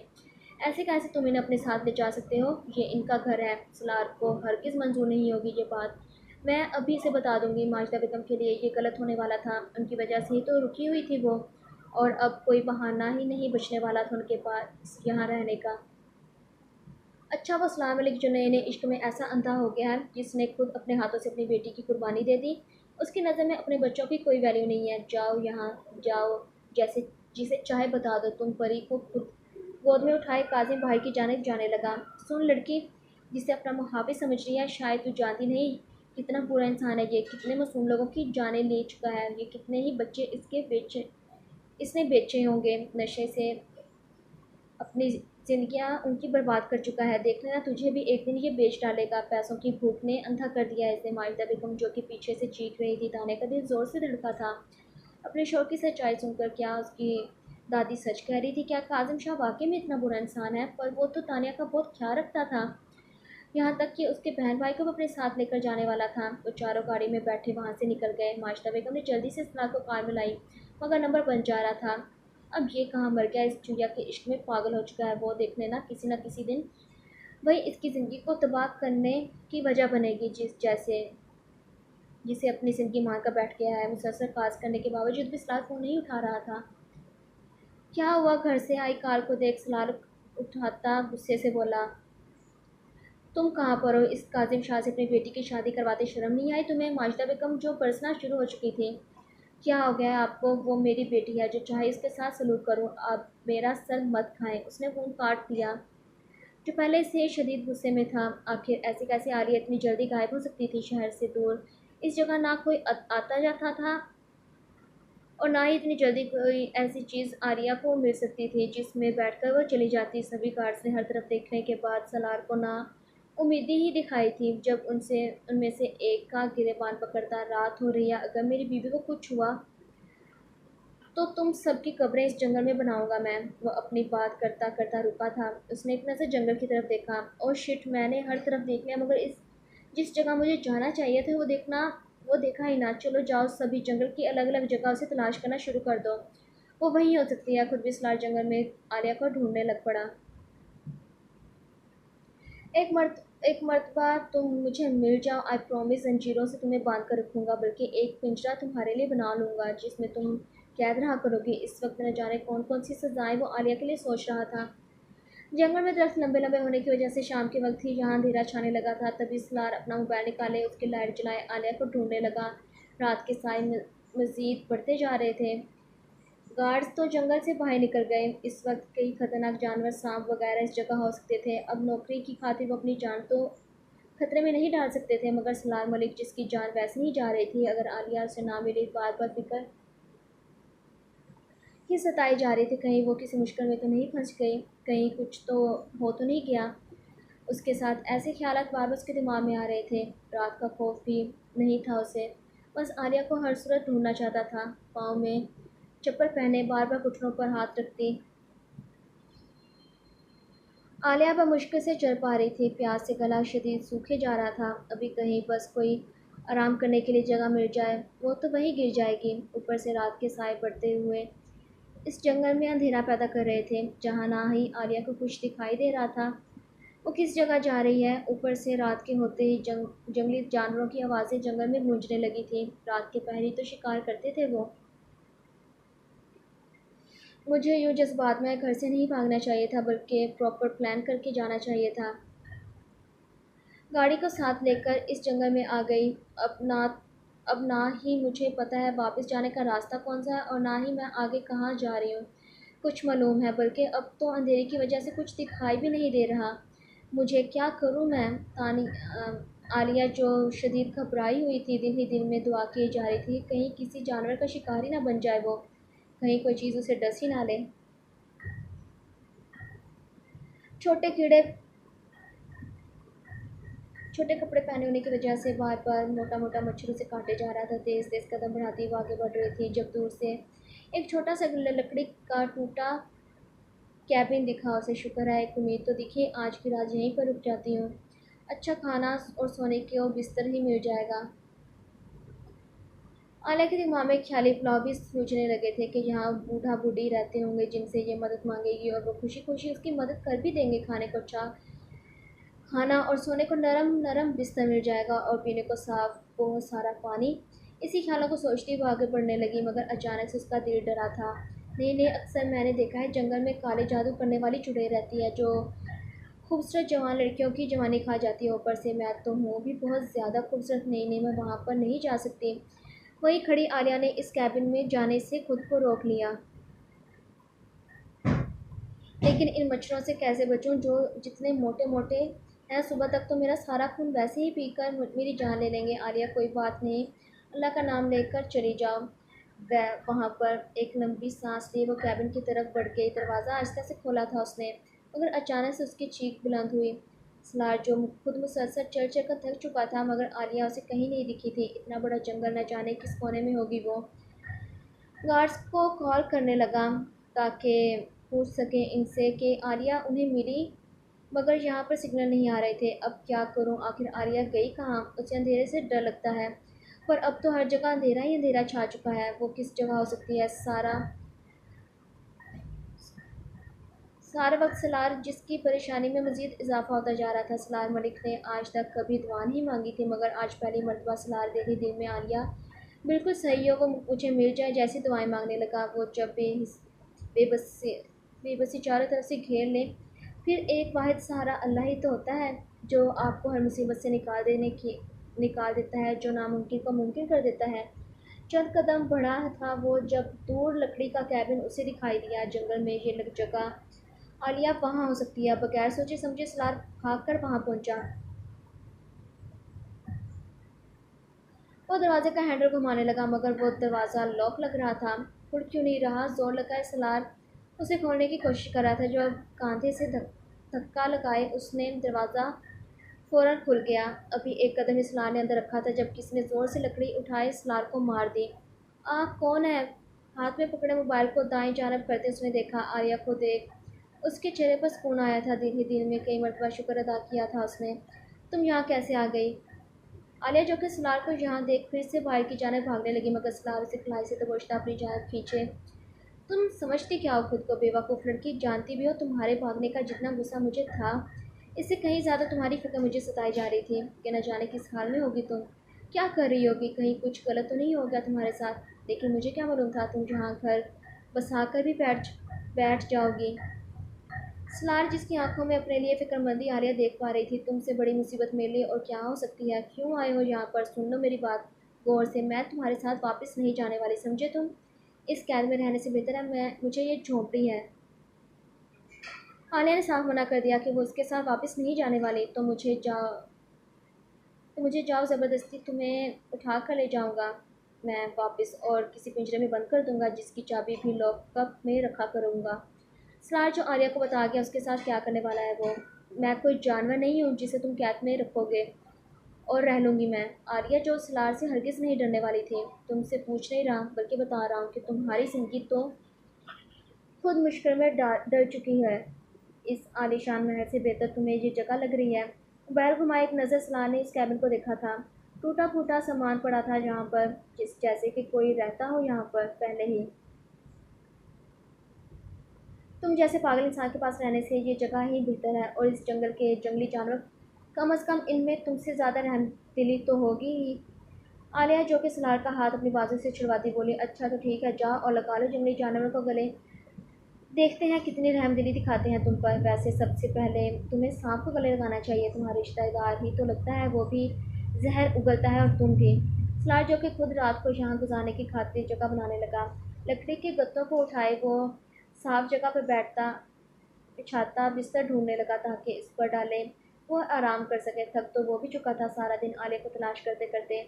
[SPEAKER 1] ایسے کیسے تم انہیں اپنے ساتھ لے جا سکتے ہو، یہ ان کا گھر ہے۔ سلار کو ہرگز منظور نہیں ہوگی یہ بات، میں ابھی سے بتا دوں گی۔ ماجدہ بیگم کے لیے یہ غلط ہونے والا تھا، ان کی وجہ سے ہی تو رکی ہوئی تھی وہ، اور اب کوئی بہانہ ہی نہیں بچنے والا تھا ان کے پاس یہاں رہنے کا۔ اچھا وہ سلام علیک جو نئے نئے عشق میں ایسا اندھا ہو گیا ہے، جس نے خود اپنے ہاتھوں سے اپنی بیٹی کی قربانی دے دی، اس کی نظر میں اپنے بچوں کی کوئی ویلیو نہیں ہے۔ جاؤ یہاں جاؤ، جسے چاہے بتا دو تم۔ پری کو خود گود میں اٹھائے کاظم بھائی کی جانب جانے لگا۔ سن لڑکی، جسے اپنا محافظ سمجھ رہی ہے، شاید تو جانتی نہیں کتنا برا انسان ہے یہ، کتنے معصوم لوگوں کی جانیں لے چکا ہے یہ، کتنے ہی بچے اس نے بیچے ہوں گے نشے سے، اپنی زندگیاں ان کی برباد کر چکا ہے، دیکھ لینا تجھے بھی ایک دن یہ بیچ ڈالے گا۔ پیسوں کی بھوک نے اندھا کر دیا ہے اسے۔ ماجدہ بیگم جو کہ پیچھے سے چیخ رہی تھی، تانیہ کا دل زور سے دھڑکا تھا اپنے شوہر کی سچائی سن کر۔ کیا اس کی دادی سچ کہہ رہی تھی؟ کیا کاظم شاہ واقعی میں اتنا برا انسان ہے؟ پر وہ تو تانیہ کا بہت خیال رکھتا تھا، یہاں تک کہ اس کے بہن بھائی کو بھی اپنے ساتھ لے کر جانے والا تھا۔ وہ چاروں گاڑی میں بیٹھے وہاں سے نکل گئے۔ ماجدہ بیگم نے جلدی سے سلار کو کار میں لائی، مگر نمبر بن جا رہا تھا۔ اب یہ کہاں مر گیا، اس چڑیا کے عشق میں پاگل ہو چکا ہے وہ، دیکھ لینا کسی نہ کسی دن وہی اس کی زندگی کو تباہ کرنے کی وجہ بنے گی، جسے اپنی زندگی مان کر بیٹھ گیا ہے۔ مسلسل کالز کرنے کے باوجود بھی سلار فون نہیں اٹھا رہا تھا۔ کیا ہوا؟ گھر سے آئی کال کو دیکھ سلار اٹھاتا غصے سے بولا، تم کہاں پر ہو؟ اس کاظم شاہ سے اپنی بیٹی کی شادی کرواتے شرم نہیں آئی تمہیں؟ ماجدہ بیگم جو برسنا شروع ہو چکی تھی، کیا ہو گیا ہے آپ کو؟ وہ میری بیٹی ہے، جو چاہے اس کے ساتھ سلوک کروں، آپ میرا سر مت کھائیں۔ اس نے فون کاٹ دیا، جو پہلے سے شدید غصے میں تھا۔ آخر ایسے کیسے عالیہ اتنی جلدی غائب ہو سکتی تھی شہر سے دور؟ اس جگہ نہ کوئی آتا جاتا تھا، اور نہ ہی اتنی جلدی کوئی ایسی چیز عالیہ کو مل سکتی تھی جس میں بیٹھ کر وہ چلی جاتی۔ سبھی گارڈز نے ہر طرف دیکھنے کے بعد سلار کو نا امیدی ہی دکھائی تھی، جب ان میں سے ایک کا گریبان پکڑتا، رات ہو رہی ہے، اگر میری بیوی کو کچھ ہوا تو تم سب کی قبریں اس جنگل میں بناؤں گا میں۔ وہ اپنی بات کرتا کرتا رکا تھا۔ اس نے ایک نظر جنگل کی طرف دیکھا۔ اوہ شٹ، میں نے ہر طرف دیکھ لیا، مگر جس جگہ مجھے جانا چاہیے تھا وہ دیکھا ہی نہ۔ چلو جاؤ سبھی جنگل کی الگ الگ جگہ سے تلاش کرنا شروع کر دو، وہ وہیں ہو سکتی ہے۔ خود بھی سلار جنگل میں عالیہ کو ڈھونڈنے لگ پڑا۔ ایک مرتبہ تم مجھے مل جاؤ، آئی پرومس، زنجیروں سے تمہیں باندھ کر رکھوں گا، بلکہ ایک پنجرہ تمہارے لیے بنا لوں گا جس میں تم قید رہا کرو گی۔ اس وقت نہ جانے کون کون سی سزائیں وہ عالیہ کے لیے سوچ رہا تھا۔ جنگل میں درخت لمبے لمبے ہونے کی وجہ سے شام کے وقت ہی یہاں اندھیرا چھانے لگا تھا۔ تبھی سلار اپنا موبائل نکالے، اس کی لائٹ جلائے، عالیہ کو ڈھونڈنے لگا۔ رات کے سائے مزید بڑھتے جا رہے تھے۔ گارڈز تو جنگل سے باہر نکل گئے۔ اس وقت کئی خطرناک جانور، سانپ وغیرہ اس جگہ ہو سکتے تھے۔ اب نوکری کی خاطر وہ اپنی جان تو خطرے میں نہیں ڈال سکتے تھے، مگر سلار ملک جس کی جان ویسے ہی جا رہی تھی، اگر عالیہ اسے نہ ملی، بار بار فکر ہی ستائی جا رہی تھی، کہیں وہ کسی مشکل میں تو نہیں پھنس گئی، کہیں کچھ تو ہو تو نہیں گیا اس کے ساتھ۔ ایسے خیالات بار بار اس کے دماغ میں آ رہے تھے۔ رات کا خوف بھی نہیں تھا اسے، بس عالیہ کو ہر صورت ڈھونڈنا چاہتا تھا۔ پاؤں میں چپل پہنے، بار بار گھٹنوں پر ہاتھ رکھتی आलिया बमुश्किल से चल पा रही थी। प्यास से गला शदीद सूखे जा रहा था। अभी कहीं बस कोई आराम करने के लिए जगह मिल जाए, वो तो वहीं गिर जाएगी। ऊपर से रात के साए पड़ते हुए इस जंगल में अंधेरा पैदा कर रहे थे, जहाँ ना ही आलिया को कुछ दिखाई दे रहा था वो किस जगह जा रही है। ऊपर से रात के होते ही जंगली जानवरों की आवाज़ें जंगल में गूंजने लगी थी। रात के पहरी तो शिकार करते थे वो। मुझे यूँ जज्बात में घर से नहीं भागना चाहिए था, बल्कि प्रॉपर प्लान करके जाना चाहिए था। गाड़ी को साथ लेकर इस जंगल में आ गई। अब ना ही मुझे पता है वापस जाने का रास्ता कौन सा है, और ना ही मैं आगे कहाँ जा रही हूँ कुछ मालूम है, बल्कि अब तो अंधेरे की वजह से कुछ दिखाई भी नहीं दे रहा। मुझे क्या करूँ मैं? आलिया जो शदीद घबराई हुई थी, दिन ही दिन में दुआ की जा रही थी, कहीं किसी जानवर का शिकारी ना बन जाए वो, कहीं कोई चीज़ उसे डस ही ना ले। छोटे कीड़े छोटे कपड़े पहने होने की वजह से बार बार मोटा मोटा मच्छरों से काटे जा रहा था। तेज़ तेज़ कदम बढ़ाती वो आगे बढ़ रही थी, जब दूर से एक छोटा सा लकड़ी का टूटा कैबिन दिखा उसे। शुक्र है, एक उम्मीद तो दिखी। आज की रात यहीं पर रुक जाती हूँ, अच्छा खाना और सोने के और बिस्तर ही मिल जाएगा। आलिया के दिमाग में ख्याली पुलाव भी सोचने लगे थे कि यहाँ बूढ़ा बूढ़ी रहते होंगे जिनसे ये मदद मांगेगी, और वो खुशी खुशी उसकी मदद कर भी देंगे। खाने को अच्छा खाना और सोने को नरम नरम बिस्तर मिल जाएगा, और पीने को साफ बहुत सारा पानी। इसी ख्यालों को सोचती वो आगे बढ़ने लगी, मगर अचानक से उसका दिल डरा था। नहीं नहीं, अक्सर मैंने देखा है जंगल में काले जादू करने वाली चुड़ैल रहती है, जो खूबसूरत जवान लड़कियों की जवानी खा जाती है। ऊपर से मैं तो हूँ भी बहुत ज़्यादा खूबसूरत। नहीं नहीं, मैं वहाँ पर नहीं जा सकती। वहीं खड़ी आलिया ने इस कैबिन में जाने से खुद को रोक लिया। लेकिन इन मच्छरों से कैसे बचूं जो जितने मोटे मोटे हैं? सुबह तक तो मेरा सारा खून वैसे ही पीकर मेरी जान ले लेंगे। आलिया, कोई बात नहीं, अल्लाह का नाम लेकर चली जाओ। वहाँ पर एक लंबी सांस लिए वो कैबिन की तरफ बढ़ गई। दरवाज़ा आहिस्ता से खोला था उसने, मगर अचानक से उसकी चीख बुलंद हुई। सलार जो खुद मुसलसल चल चल कर थक चुका था, मगर आलिया उसे कहीं नहीं दिखी थी। इतना बड़ा जंगल, न जाने किस कोने में होगी वो। गार्ड्स को कॉल करने लगा ताकि पूछ सकें इनसे कि आलिया उन्हें मिली, मगर यहाँ पर सिग्नल नहीं आ रहे थे। अब क्या करूँ? आखिर आलिया गई कहाँ? उसे अंधेरे से डर लगता है, पर अब तो हर जगह अंधेरा ही अंधेरा छा चुका है। वो किस जगह हो सकती है? सारा वक्त सलार जिसकी परेशानी में मज़ीद इजाफा होता जा रहा था। सलार मलिक ने आज तक कभी दुआ नहीं मांगी थी, मगर आज पहली मरतबा सलार दे दिल में आलिया बिल्कुल सही हो, वो मुझे मिल जाए जैसी दुआएं मांगने लगा। वो जब बेबसी बेबसी चारों तरफ से घेर ले, फिर एक वाहिद सहारा अल्लाह ही तो होता है, जो आपको हर मुसीबत से निकाल देता है, जो नामुमकिन को मुमकिन कर देता है। चंद कदम बढ़ा था वो, जब दूर लकड़ी का कैबिन उसे दिखाई दिया। जंगल में ये लग जगह आलिया वहाँ हो सकती है। बगैर सोचे समझे सलार भाग कर वहाँ पहुँचा। वो दरवाजे का हैंडल घुमाने लगा, मगर वो दरवाज़ा लॉक लग रहा था। खुल क्यों नहीं रहा? जोर लगाए सलार उसे खोलने की कोशिश कर रहा था। जो कांधे से धक्का लगाए उसने दरवाज़ा फ़ौरन खुल गया। अभी एक कदम ही सलार ने अंदर रखा था, जब किसी ने ज़ोर से लकड़ी उठाए सलार को मार दी। कौन है? हाथ में पकड़े मोबाइल को दाएं जानब करते उसने देखा। आर्या को देख उसके चेहरे पर सुकून आया था। दिन ही दिन में कई मरतबा शुक्र अदा किया था उसने। तुम यहाँ कैसे आ गई? आलिया जो कि सलार को यहाँ देख फिर से बाहर की जाने भागने लगी, मगर सलार उसे खिलाई से दबोचता अपनी जान खींचे। तुम समझती क्या हो खुद को? बेवकूफ़ लड़की, जानती भी हो तुम्हारे भागने का जितना गुस्सा मुझे था, इससे कहीं ज़्यादा तुम्हारी फिक्र मुझे सताई जा रही थी कि न जाने किस हाल में होगी तुम, क्या कर रही होगी, कहीं कुछ गलत तो नहीं हो गया तुम्हारे साथ। लेकिन मुझे क्या मालूम था तुम जहाँ घर बसा कर भी बैठ जाओगी। सलार जिसकी आंखों में अपने लिए फिक्रमंदी आलिया देख पा रही थी। तुमसे बड़ी मुसीबत मेरे लिए और क्या हो सकती है? क्यों आए हो यहाँ पर? सुन लो मेरी बात गौर से, मैं तुम्हारे साथ वापस नहीं जाने वाली, समझे तुम? इस कैद में रहने से बेहतर है मुझे ये झोंपड़ी है। आलिया ने साफ मना कर दिया कि वो उसके साथ वापस नहीं जाने वाली। तो मुझे जाओ, ज़बरदस्ती तुम्हें उठा कर ले जाऊँगा मैं वापस, और किसी पिंजरे में बंद कर दूँगा, जिसकी चाबी भी लॉकअप में रखा करूँगा। सलार जो आलिया को बता गया उसके साथ क्या करने वाला है वो। मैं कोई जानवर नहीं हूँ जिसे तुम कैद में रखोगे और रह लूँगी मैं। आलिया जो सलार से हरगिज़ नहीं डरने वाली थी, तुमसे पूछ नहीं रहा बल्कि बता रहा हूँ कि तुम्हारी ज़िंदगी तो खुद मुश्किल में डर चुकी है। इस आलीशान महल से बेहतर तुम्हें ये जगह लग रही है। बैल घुमाए एक नज़र सलार ने इस कैबिन को देखा था। टूटा फूटा सामान पड़ा था जहाँ पर, जिस जैसे कि कोई रहता हो यहाँ पर पहले ही। तुम जैसे पागल इंसान के पास रहने से ये जगह ही बेहतर है, और इस जंगल के जंगली जानवर कम अज़ कम इनमें तुमसे ज़्यादा रहम दिली तो होगी ही। आलिया जो कि सलार का हाथ अपनी बाजू से छुड़वाती बोली, अच्छा तो ठीक है, जाओ और लगा लो जंगली जानवरों को गले। देखते हैं कितनी रहमदिली दिखाते हैं तुम पर। वैसे सबसे पहले तुम्हें सांप को गले लगाना चाहिए, तुम्हारे रिश्तेदार ही तो लगता है वो भी जहर उगलता है, और तुम भी। सलार जो कि खुद रात को यहाँ गुजारने की खातिर जगह बनाने लगा, लकड़ी के गत्तों को उठाए वो साफ जगह पर बैठता बिछाता बिस्तर ढूंढने लगा ताकि इस पर डाले वो आराम कर सके। थक तो वो भी चुका था सारा दिन आलिया को तलाश करते करते।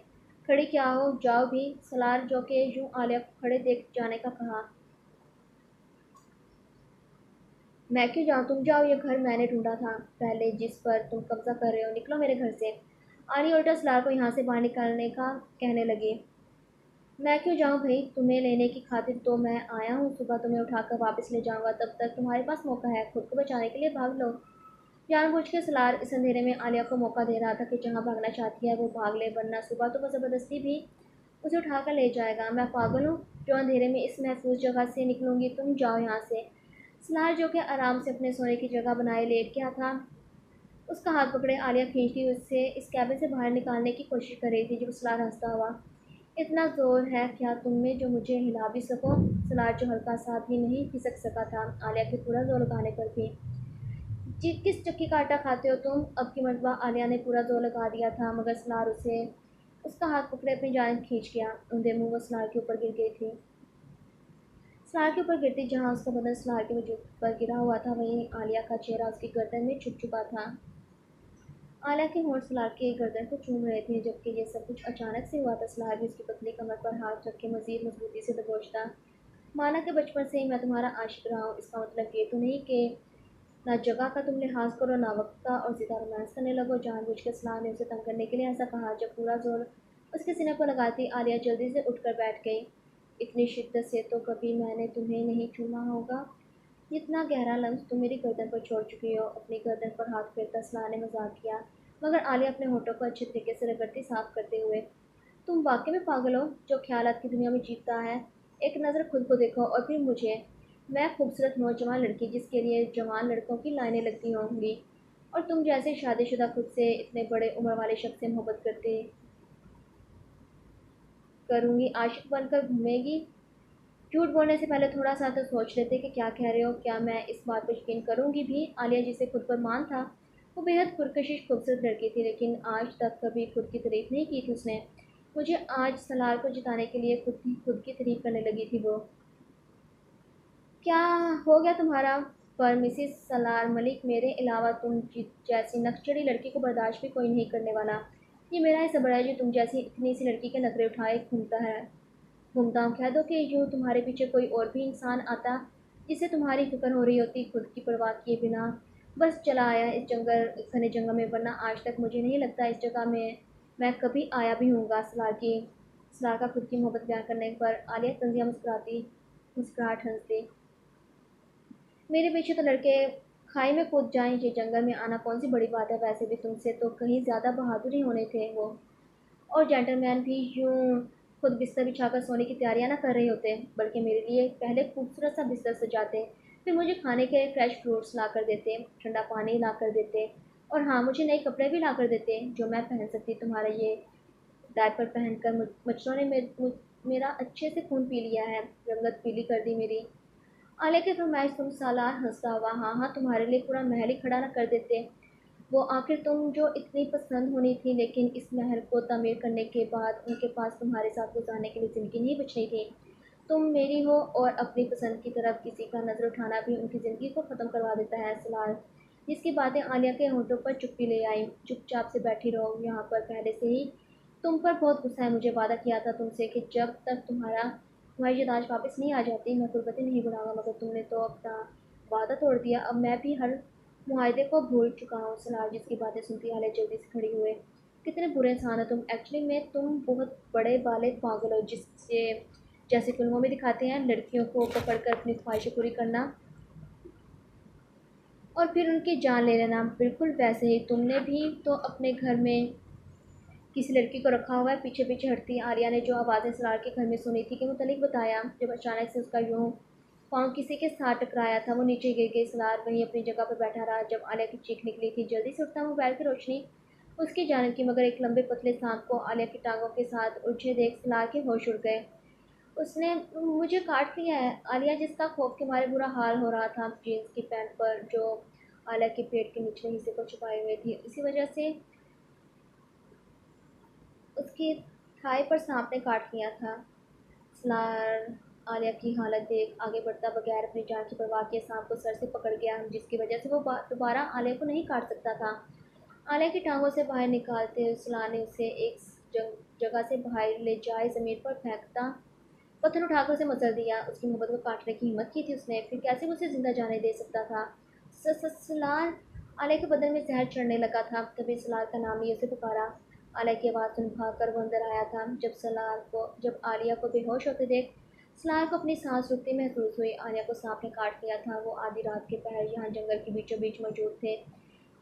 [SPEAKER 1] खड़ी क्या हो, जाओ भी। सलार जो कि यूं आलिया को खड़े देख जाने का कहा। मैं क्यों जाऊँ, तुम जाओ, ये घर मैंने ढूंढा था पहले जिस पर तुम कब्जा कर रहे हो, निकलो मेरे घर से। आनी उल्टा सलार को यहाँ से बाहर निकालने का कहने लगी। मैं क्यों जाऊँ भाई, तुम्हें लेने की खातिर तो मैं आया हूँ, सुबह तुम्हें उठाकर वापस ले जाऊँगा, तब तक तुम्हारे पास मौका है, खुद को बचाने के लिए भाग लो। जानबूझ के सलार इस अंधेरे में आलिया को मौका दे रहा था कि जहाँ भागना चाहती है वो भाग ले, वरना सुबह तो वो ज़बरदस्ती भी उसे उठाकर ले जाएगा। मैं पागल हूँ जो अंधेरे में इस महफूज जगह से निकलूंगी, तुम जाओ यहाँ से। सलार जो कि आराम से अपने सोने की जगह बनाए लेट गया था, उसका हाथ पकड़े आलिया खींचती उससे इस कैबिन से बाहर निकालने की कोशिश कर रही थी। जब सलार हंसता हुआ, इतना जोर है क्या तुम में जो मुझे हिला भी सको। सलार जो हल्का सा भी नहीं खिसक सका था आलिया के पूरा जोर लगाने पर भी। जी किस चक्की का आटा खाते हो तुम, अब की मरतबा आलिया ने पूरा जोर लगा दिया था, मगर सलार उसे उसका हाथ पकड़े अपनी जान खींच गया। ऊंधे मुंह वो सलार के ऊपर गिर गई थी। सलार के ऊपर गिरती जहाँ उसका बदन सलार के वजूद पर गिरा हुआ था, वहीं आलिया का चेहरा उसकी गर्दन में छुप चुका था। आलिया के होंठ सलार के गर्दन को चूम रहे थे, जबकि ये सब कुछ अचानक से हुआ था। सलार भी उसकी पतली कमर पर हाथ रख के मजीद मजबूती से दबोचता। माना कि बचपन से ही मैं तुम्हारा आशिक रहा हूँ, इसका मतलब ये तो नहीं कि ना जगह का तुम लिहाज करो ना वक्त का, और सीधा रोमांस करने लगो। जानबूझ के सलार ने उसे तंग करने के लिए ऐसा कहा। जब पूरा जोर उसके सीने को लगाती आलिया जल्दी से उठकर बैठ गई। इतनी शिद्दत से तो कभी मैंने तुम्हें नहीं चूमा होगा, इतना गहरा लम्स तुम मेरी गर्दन पर छोड़ चुकी हो। अपनी गर्दन पर हाथ फेरता सलार ने मजाक किया, मगर आलिया अपने होठों को अच्छे तरीके से रगड़ती साफ करते हुए। तुम वाकई में पागल हो जो ख्यालात की दुनिया में जीतता है। एक नज़र खुद को देखो और फिर मुझे। मैं खूबसूरत नौजवान लड़की जिसके लिए जवान लड़कों की लाइनें लगती होंगी, और तुम जैसे शादीशुदा खुद से इतने बड़े उम्र वाले शख्स से मोहब्बत करते करूँगी, आशिक बनकर घूमेगी। झूठ बोलने से पहले थोड़ा सा तो सोच लेते कि क्या कह रहे हो। क्या मैं इस बात पर यकीन करूँगी भी। आलिया जिसे खुद पर मान था, वो बेहद पुरकशिश खूबसूरत लड़की थी, लेकिन आज तक कभी खुद की तारीफ नहीं की थी उसने। मुझे आज सलार को जिताने के लिए खुद की तारीफ करने लगी थी वो। क्या हो गया तुम्हारा। पर मिसिस सलार मलिक, मेरे अलावा तुम जैसी नकचढ़ी लड़की को बर्दाश्त भी कोई नहीं करने वाला। ये मेरा ही सब्र है जो तुम जैसी इतनी सी लड़की के नखरे उठाए घूमता हूँ। कह दो कि यूँ तुम्हारे पीछे कोई और भी इंसान आता जिसे तुम्हारी फिक्र हो रही होती, खुद की परवाह किए बिना बस चला आया इस घने जंगल में, वरना आज तक मुझे नहीं लगता इस जगह में मैं कभी आया भी हूँगा। सलार का खुद की मोहब्बत बयान करने पर आलिया तंजिया मुस्कुराहट हंसती। मेरे पीछे तो लड़के खाई में कूद जाएं, ये जंगल में आना कौन सी बड़ी बात है। वैसे भी तुमसे तो कहीं ज़्यादा बहादुर ही होने थे वो, और जेंटलमैन भी यूं खुद बिस्तर बिछाकर सोने की तैयारियां ना कर रहे होते, बल्कि मेरे लिए पहले खूबसूरत सा बिस्तर सजाते, फिर मुझे खाने के फ्रेश फ्रूट्स ला कर देते, ठंडा पानी ला कर देते, और हाँ, मुझे नए कपड़े भी ला कर देते जो मैं पहन सकती। तुम्हारा ये डायपर पहनकर मच्छरों ने मेरा अच्छे से खून पी लिया है, रंगत पीली कर दी मेरी। आलिया की फरमाइश तुम सालार हंसता हुआ, हाँ हाँ, तुम्हारे लिए पूरा महल ही खड़ा न कर देते वो। आखिर तुम जो इतनी पसंद होनी थी, लेकिन इस महल को तामीर करने के बाद उनके पास तुम्हारे साथ गुजारने के लिए ज़िंदगी नहीं बचनी थी। तुम मेरी हो, और अपनी पसंद की तरफ किसी का नज़र उठाना भी उनकी ज़िंदगी को ख़त्म करवा देता है। सलार जिसकी बातें आलिया के होठों पर चुप्पी ले आई। चुपचाप से बैठी रहो यहाँ पर, पहले से ही तुम पर बहुत गुस्सा है। मुझे वादा किया था तुमसे कि जब तक तुम्हारी यादाश्त वापस नहीं आ जाती मैं गुर्बतें नहीं बुलाऊंगा, मगर तुमने तो अपना वादा तोड़ दिया। अब मैं भी हर मुआहदे को भूल चुका हूँ। सलार जिसकी बातें सुनती आलिया जल्दी से खड़ी हुए। कितने बुरे इंसान हो तुम, एक्चुअली में तुम बहुत बड़े बाले पागल हो, जिससे जैसे फिल्मों में दिखाते हैं लड़कियों को पकड़कर अपनी ख्वाहिशें पूरी करना। और फिर उनकी जान ले लेना। बिल्कुल वैसे ही तुमने भी तो अपने घर में किसी लड़की को रखा हुआ है। पीछे पीछे हटती आर्या ने जो आवाज़ें सलार के घर में सुनी थी कि मुतलिक बताया। जब अचानक से उसका यूं पाँव किसी के साथ टकराया था, वो नीचे गिर गई। सलार वहीं अपनी जगह पर बैठा रहा। जब आलिया की चीख निकली थी, जल्दी से उठता मोबाइल की रोशनी उसकी जानब की, मगर एक लंबे पतले सांप को आलिया की टांगों के साथ उलझे देख सलार के होश उड़ गए। उसने मुझे काट लिया है, आलिया जिसका खौफ के मारे बुरा हाल हो रहा था जीन्स की पैंट पर जो आलिया के पेट के निचले हिस्से को छुपाए हुए थी, इसी वजह से उसकी थाई पर सांप ने काट लिया था। स्लार आलिया की हालत देख आगे बढ़ता बगैर अपनी जान की परवाह किए सांप को सर से पकड़ गया, जिसकी वजह से वो दोबारा आलिया को नहीं काट सकता था। आलिया की टांगों से बाहर निकालते हुए स्लार ने उसे एक जगह से बाहर ले जाए ज़मीन पर फेंकता पत्थर उठाकर उसे मसल दिया। उसकी मोहब्बत को काटने की हिम्मत की थी उसने, फिर कैसे वो उसे जिंदा जाने दे सकता था। सलार आलिया के बदन में जहर चढ़ने लगा था। तभी सलार का नाम ही उसे पुकारा। आलिया की आवाज़ सुन भागकर वो अंदर आया था। जब आलिया को बेहोश होते देख सलार को अपनी सांस रुकती महसूस हुई। आलिया को सांप ने काट लिया था। वो आधी रात के पहर यहाँ जंगल के बीचों बीच मौजूद थे,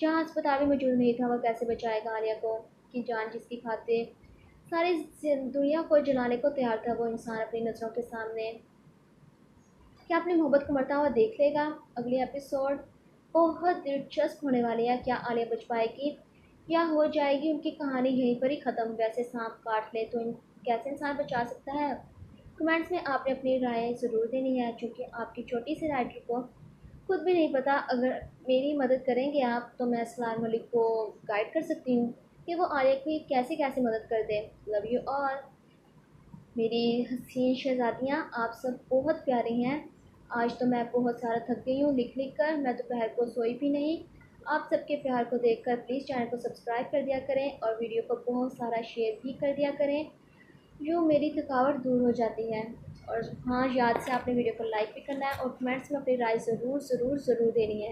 [SPEAKER 1] जहाँ अस्पताल भी मौजूद नहीं था। वह कैसे बचाएगा आलिया को की जान, जिसकी खातिर सारी दुनिया को जलाने को तैयार था। वो इंसान अपनी नज़रों के सामने क्या अपनी मोहब्बत को मरता हुआ देख लेगा? अगली एपिसोड बहुत दिलचस्प होने वाली है। क्या आलिया बच पाएगी या हो जाएगी उनकी कहानी यहीं पर ही ख़त्म? वैसे सांप काट ले तो कैसे इंसान बचा सकता है? कमेंट्स में आपने अपनी राय ज़रूर देनी है, क्योंकि आपकी छोटी सी राइटर को खुद भी नहीं पता। अगर मेरी मदद करेंगे आप तो मैं असलान मलिक को गाइड कर सकती हूँ कि वो आलिया की कैसे कैसे मदद कर दे। लव यू ऑल मेरी हसीन शहज़ादियाँ, आप सब बहुत प्यारे हैं। आज तो मैं बहुत सारा थक गई हूँ लिख लिख कर, मैं दोपहर को सोई भी नहीं। आप सबके प्यार को देखकर प्लीज़ चैनल को सब्सक्राइब कर दिया करें और वीडियो को बहुत सारा शेयर भी कर दिया करें, जो मेरी थकावट दूर हो जाती है। और हाँ, याद से आपने वीडियो को लाइक भी करना है और कमेंट्स में अपनी राय ज़रूर ज़रूर ज़रूर देनी है।